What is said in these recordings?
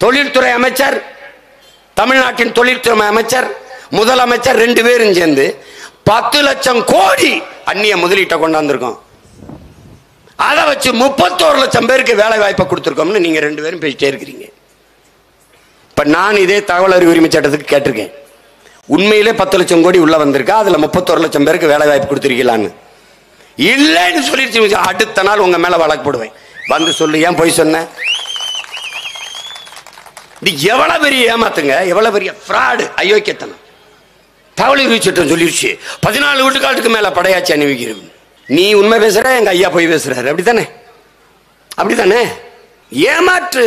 தொழில்துறை அமைச்சர், தமிழ்நாட்டின் தொழில்துறை அமைச்சர், முதலமைச்சர் 2 பேரும் சேர்ந்து 10 லட்சம் கோடி அந்நிய முதலீட்டை கொண்டாந்துருக்கோம். அதை வச்சு 31 லட்சம் பேருக்கு வேலை வாய்ப்பை கொடுத்துருக்கோம்னு நீங்க 2 பேரும் பேசிட்டே இருக்கிறீங்க. இப்ப நான் இதே தகவல் அறிவு உரிமை சட்டத்துக்கு கேட்டிருக்கேன். உண்மையிலே 10 லட்சம் கோடி உள்ள வந்திருக்கா? அதுல 31 லட்சம் பேருக்கு வேலை வாய்ப்பு கொடுத்துருக்கலான்னு இல்லைன்னு சொல்லிடுச்சு. அடுத்த நாள் உங்க மேல வழக்கு போடுவேன். வந்து சொல்லு, ஏன் போய் சொன்ன? இது எவ்வளவு பெரிய ஏமாத்துங்க, எவ்வளவு பெரிய ஃப்ராடு, அயோக்கியத்தனம். தகவல் அறிவு சட்டம் சொல்லிடுச்சு 14 வீட்டுக்காட்டுக்கு மேல படையாச்சி அணிவிக்கிறது. நீ உண்மை பேசுற, எங்க ஐயா போய் பேசுறாரு. அப்படித்தானே? அப்படித்தானே? ஏமாற்று.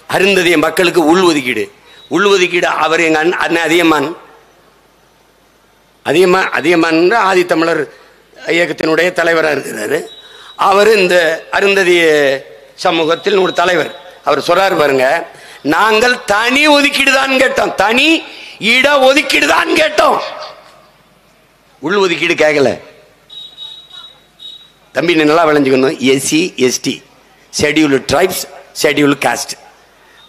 அருந்ததிய மக்களுக்கு உள்ஒதுக்கீடு. உள்ஒதுக்கீடு அவர் எங்க அண்ணன் அதியமான் ஆதித்தமிழர் இயக்கத்தினுடைய தலைவராக இருக்கிறாரு. அவர் இந்த அருந்ததிய சமூகத்தில் ஒரு தலைவர். அவர் சொல்றாரு பாருங்க, நாங்கள் தனி ஒதுக்கீடு தான் கேட்டோம், தனி இட ஒதுக்கீடு தான் கேட்டோம், உள் ஒதுக்கீடு கேட்கல. தம்பி நல்லா விளைஞ்சுக்கணும். SC ST, scheduled tribes, scheduled caste,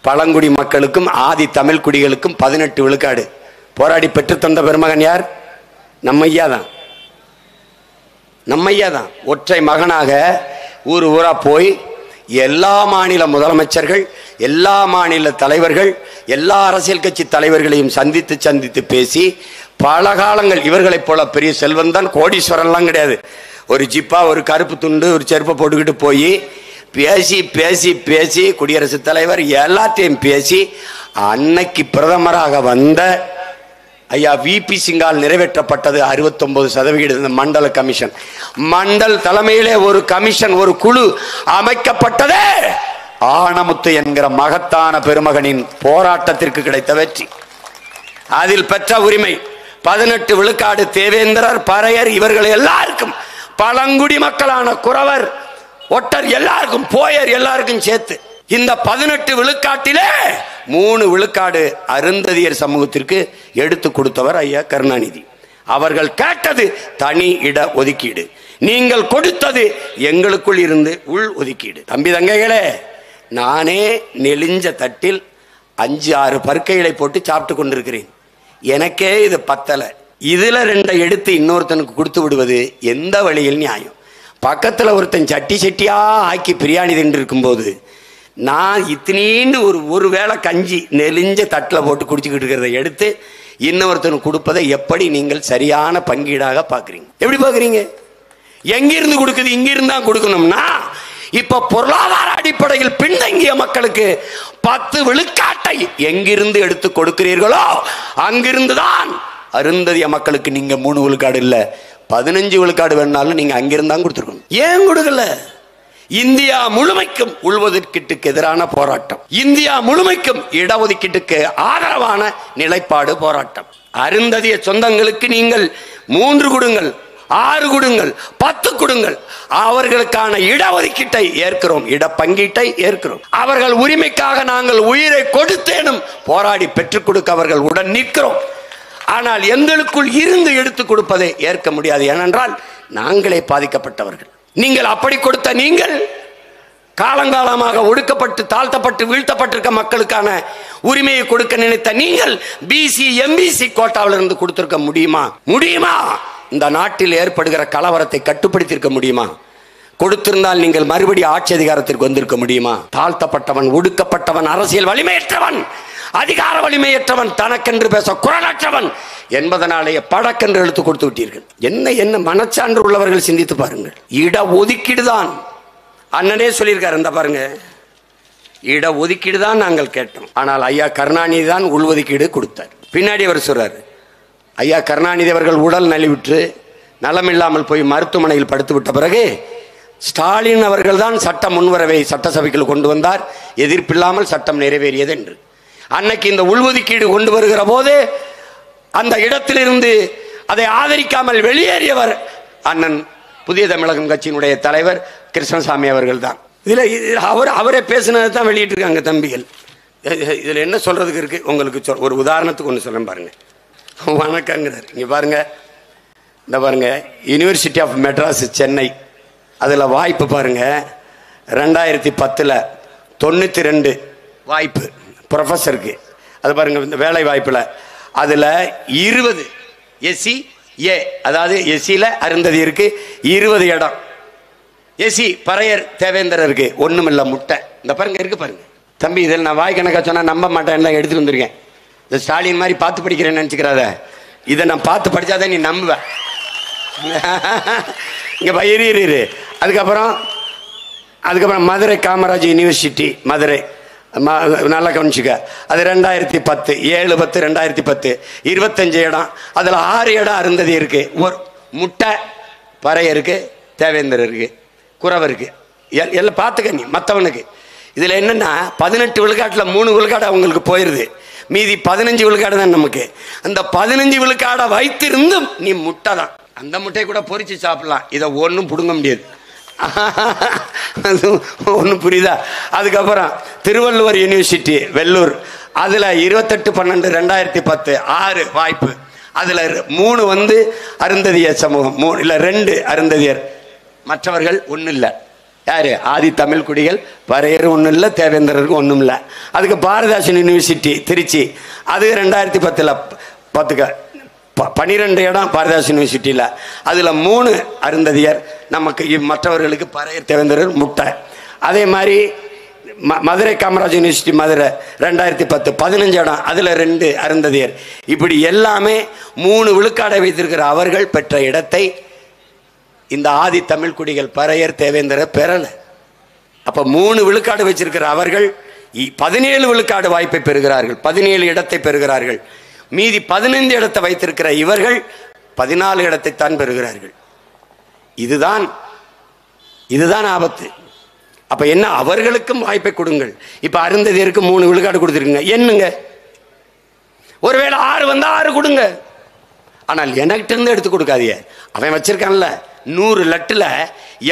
பழங்குடி மக்களுக்கும் ஆதி தமிழ் குடிகளுக்கும் 18 விழுக்காடு போராடி பெற்று தந்த பெருமகன் யார்? நம்மையா தான். நம்மையா தான் ஒற்றை மகனாக ஊர் ஊரா போய் எல்லா மாநில முதலமைச்சர்கள், எல்லா மாநில தலைவர்கள், எல்லா அரசியல் கட்சி தலைவர்களையும் சந்தித்து பேசி பல காலங்கள். இவர்களைப் போல பெரிய செல்வன் தான், கோடீஸ்வரன்லாம் கிடையாது. ஒரு ஜிப்பா, ஒரு கருப்பு துண்டு, ஒரு செருப்பை போட்டுக்கிட்டு போய் பேசி பேசி பேசி குடியரசுத் தலைவர் எல்லாத்தையும் பேசி அன்னைக்கு பிரதமராக வந்த ஐயா விபி சிங்கால் நிறைவேற்றப்பட்டது 69% மண்டல கமிஷன். மண்டல் தலைமையிலே ஒரு கமிஷன், ஒரு குழு அமைக்கப்பட்டதே ஆனமுத்து என்கிற மகத்தான பெருமகனின் போராட்டத்திற்கு கிடைத்த வெற்றி. அதில் பெற்ற உரிமை 18 விழுக்காடு தேவேந்திரர், பறையர், இவர்கள் எல்லாருக்கும், பழங்குடி மக்களான குறவர், ஒட்டர் எல்லாருக்கும், போயர் எல்லாருக்கும் சேர்த்து இந்த 18 விழுக்காட்டிலே 3 விழுக்காடு அருந்ததியர் சமூகத்திற்கு எடுத்து கொடுத்தவர் ஐயா கருணாநிதி. அவர்கள் கேட்டது தனி இட ஒதுக்கீடு, நீங்கள் கொடுத்தது எங்களுக்குள் இருந்து உள் ஒதுக்கீடு. தம்பி தங்கைகளே, நானே நெளிஞ்ச தட்டில் 5-6 பருக்கைகளை போட்டு சாப்பிட்டு கொண்டிருக்கிறேன். எனக்கே இது பத்தலை. இதுல 2 எடுத்து இன்னொருத்தனுக்கு கொடுத்து விடுவது எந்த வழியில் நியாயம்? பக்கத்தில் ஒருத்தன் சட்டி சட்டியா ஆக்கி பிரியாணி தின்று இருக்கும்போது நான் இத்தனீண்டு ஒரு வேளை கஞ்சி நெளிஞ்ச தட்டில் போட்டு குடிச்சுக்கிட்டு இருக்கிறத எடுத்து இன்னொருத்தனுக்கு கொடுப்பதை எப்படி நீங்கள் சரியான பங்கீடாக பார்க்குறீங்க? எப்படி பார்க்குறீங்க? எங்கிருந்து கொடுக்குது? இங்கிருந்து தான் கொடுக்கணும்னா, இப்ப பொருளாதார அடிப்படையில் பின்தங்கிய மக்களுக்கு 10 விழுக்காட்டை எங்கிருந்து எடுத்து கொடுக்கிறீர்களோ அங்கிருந்து தான் அருந்ததிய மக்களுக்கு நீங்க 3 விழுக்காடு இல்ல 15 விழுக்காடு வேணாலும் நீங்க அங்கிருந்தான் கொடுத்துருக்கணும். ஏன் கொடுக்கல? இந்தியா முழுமைக்கும் உள்ஒதுக்கீட்டுக்கு எதிரான போராட்டம், இந்தியா முழுமைக்கும் இடஒதுக்கீட்டுக்கு ஆதரவான நிலைப்பாடு போராட்டம். அருந்ததிய சொந்தங்களுக்கு நீங்கள் 3 கொடுங்கள், 6 கொடுங்கள், 10 கொடுங்கள், அவர்களுக்கான இடஒதுக்கீட்டை ஏற்கிறோம், இட பங்கீட்டை ஏற்கிறோம். அவர்கள் உரிமைக்காக நாங்கள் உயிரை கொடுத்தேனும் போராடி பெற்றுக் கொடுக்க அவர்கள் உடன் நிற்கிறோம். ஆனால் எங்களுக்குள் இருந்து எடுத்துக் கொடுப்பதை ஏற்க முடியாது. ஏனென்றால் நாங்களே பாதிக்கப்பட்டவர்கள். நீங்கள் அப்படி கொடுத்த நீங்கள் காலங்காலமாக ஒடுக்கப்பட்டு தாழ்த்தப்பட்டு வீழ்த்தப்பட்டிருக்க மக்களுக்கான உரிமையை கொடுக்க நினைத்த நீங்கள் பிசி எம்பிசி கோட்டாவில் இருந்து கொடுத்திருக்க முடியுமா? இந்த நாட்டில் ஏற்படுகிற கலவரத்தை கட்டுப்படுத்தியிருக்க முடியுமா? கொடுத்திருந்தால் நீங்கள் மறுபடியும் ஆட்சி அதிகாரத்திற்கு வந்திருக்க முடியுமா? தாழ்த்தப்பட்டவன், ஒடுக்கப்பட்டவன், அரசியல் வலிமையற்றவன், அதிகார வலிமையற்றவன், தனக்கென்று பேச குரலற்றவன் என்பதனாலேயே படக்கென்று எழுத்து கொடுத்து விட்டீர்கள். என்ன மனச்சான்று உள்ளவர்கள் சிந்தித்து பாருங்கள். இட ஒதுக்கீடு தான் அண்ணனே சொல்லியிருக்காரு. இந்த பாருங்க, இட ஒதுக்கீடு தான் நாங்கள் கேட்டோம். ஆனால் ஐயா கருணாநிதி தான் உள்ஒதுக்கீடு கொடுத்தார். பின்னாடி அவர் சொல்றாரு, ஐயா கருணாநிதி அவர்கள் உடல் நலிவுற்று நலமில்லாமல் போய் மருத்துவமனையில் படுத்து விட்ட பிறகு ஸ்டாலின் அவர்கள் தான் சட்ட முன்வரவை சட்டசபைக்குள் கொண்டு வந்தார், எதிர்ப்பில்லாமல் சட்டம் நிறைவேறியது என்று. அன்னைக்கு இந்த உள்ஒதுக்கீடு கொண்டு வருகிற போது அந்த இடத்திலிருந்து அதை ஆதரிக்காமல் வெளியேறியவர் அண்ணன் புதிய தமிழகம் கட்சியினுடைய தலைவர் கிருஷ்ணசாமி அவர்கள் தான். அவரே பேசினதை தான் வெளியிட்டு இருக்காங்க தம்பிகள். இதுல என்ன சொல்றதுக்கு இருக்கு? உங்களுக்கு ஒரு உதாரணத்துக்கு ஒன்று சொல்ல பாருங்க. வணக்கங்கிறார். இங்க பாருங்க, இந்த பாருங்க, யூனிவர்சிட்டி ஆஃப் மெட்ராஸ் சென்னை, அதுல வாய்ப்பு பாருங்க, 2010 92 வாய்ப்பு ப்ரொஃபஸருக்கு. அது பாருங்க, இந்த வேலை வாய்ப்பில் அதில் 20 எஸ்சி ஏ, அதாவது எஸ்சியில் அருந்ததியருக்கு 20 இடம், எஸ்சி பறையர் தேவேந்திரருக்கு ஒன்றுமில்ல முட்டை. இந்த பாருங்க இருக்கு பாருங்க தம்பி, இதில் நான் வாய் கணக்காக சொன்னால் நம்ப மாட்டேன், எடுத்துட்டு வந்திருக்கேன். இந்த ஸ்டாலின் மாதிரி பார்த்து படிக்கிறேன்னு நினச்சிக்கிறாத, இதை நான் பார்த்து படித்தாதான் நீ நம்புவேன். இங்கே இரு. அதுக்கப்புறம் மதுரை காமராஜ் யூனிவர்சிட்டி மதுரை, நல்லா கவனிச்சுக்க, அது 2010, 7/10, 2010, 25 இடம், அதில் 6 இடம் அருந்ததி இருக்கு. ஒரு முட்டை பறையருக்கு தேவேந்திரருக்கு குறவருக்கு எல்லாம் பார்த்துக்க நீ. மற்றவனுக்கு இதில் என்னன்னா 18 விழுக்காட்டில் 3 விழுக்காடு அவங்களுக்கு போயிடுது, மீதி 15 விழுக்காடு தான் நமக்கு. அந்த 15 விழுக்காடை வைத்திருந்தும் நீ முட்டை தான். அந்த முட்டையை கூட பொறிச்சு சாப்பிடலாம், இதை ஒன்றும் பிடுங்க முடியாது. ஒன்றும் புரியுதா? அதுக்கப்புறம் திருவள்ளுவர் யூனிவர்சிட்டி வெள்ளூர், அதில் 28/12/2010 6 வாய்ப்பு, அதில் 3 அருந்ததியர் சமூகம், 3 இல்லை 2 அருந்ததியர், மற்றவர்கள் ஒன்றும் இல்லை. யார்? ஆதி தமிழ் குடிகள் பறையர் ஒன்றும் இல்லை, தேவேந்திரருக்கு ஒன்றும் இல்லை. அதுக்கு பாரதிதாசன் யூனிவர்சிட்டி திருச்சி, அது 2010 10 12 இடம் பாரதிதாசன் யூனிவர்சிட்டியில், அதில் 3 அருந்ததியர், நமக்கு மற்றவர்களுக்கு பறையர் தேவேந்திரர் முட்டை. அதே மாதிரி மதுரை காமராஜ் யூனிவர்சிட்டி மதுரை 2010 15 இடம், அதில் 2 அருந்ததியர். இப்படி எல்லாமே 3 விழுக்காடை வைத்திருக்கிற அவர்கள் பெற்ற இடத்தை இந்த ஆதி தமிழ் குடிகள் பறையர் தேவேந்திரர் பெறல. அப்ப 3 விழுக்காடு வச்சிருக்கிற அவர்கள் 17 விழுக்காடு வாய்ப்பை பெறுகிறார்கள், 17 இடத்தை பெறுகிறார்கள். மீதி 15 இடத்தை வைத்திருக்கிற இவர்கள் 14 இடத்தை தான் பெறுகிறார்கள். இதுதான் ஆபத்து. அப்ப என்ன? அவர்களுக்கும் வாய்ப்பை கொடுங்கள். இப்ப அருந்ததியருக்கு 3 விழுக்காடு கொடுத்துருக்குங்க, என்னங்க ஒருவேளை 6 வந்தா 6 கொடுங்க. ஆனால் எனக்கிட்ட இருந்து எடுத்து கொடுக்காதீங்க. அவன் வச்சிருக்கான்ல 100 லட்டுல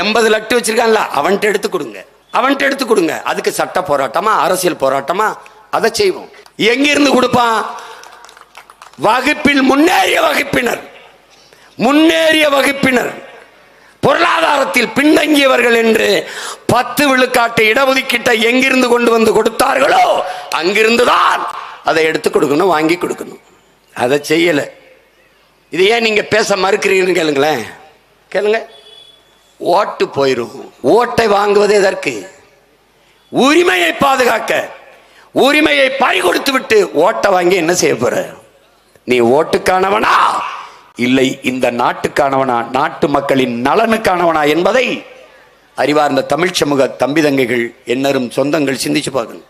80 லட்டு வச்சிருக்கான்ல, அவன்கிட்ட எடுத்து கொடுங்க. அதுக்கு சட்ட போராட்டமா அரசியல் போராட்டமா? அதை செய்வோம். எங்கிருந்து கொடுப்பான்? வகுப்பில் முன்னேறிய வகுப்பினர் பொருளாதாரத்தில் பின்தங்கியவர்கள் என்று 10 விழுக்காட்டு இடஒதுக்கீட்டை எங்கிருந்து கொண்டு வந்து கொடுத்தார்களோ அங்கிருந்துதான் அதை எடுத்து கொடுக்கணும், வாங்கி கொடுக்கணும். அதை செய்யல. இது ஏன் நீங்க பேச மறுக்கிறீங்கன்னு கேளுங்க. ஓட்டு போயிரும். ஓட்டை வாங்குவது எதற்கு? உரிமையை பாதுகாக்க. உரிமையை பறி கொடுத்து விட்டு ஓட்டை வாங்கி என்ன செய்ய போற? நீ ஓட்டுக்கானவனா இல்லை இந்த நாட்டுக்கானவனா, நாட்டு மக்களின் நலனுக்கானவனா என்பதை அறிவார்ந்த தமிழ் சமூக தம்பி தங்கைகள், எண்ணரும் சொந்தங்கள் சிந்திச்சு பார்க்கணும்.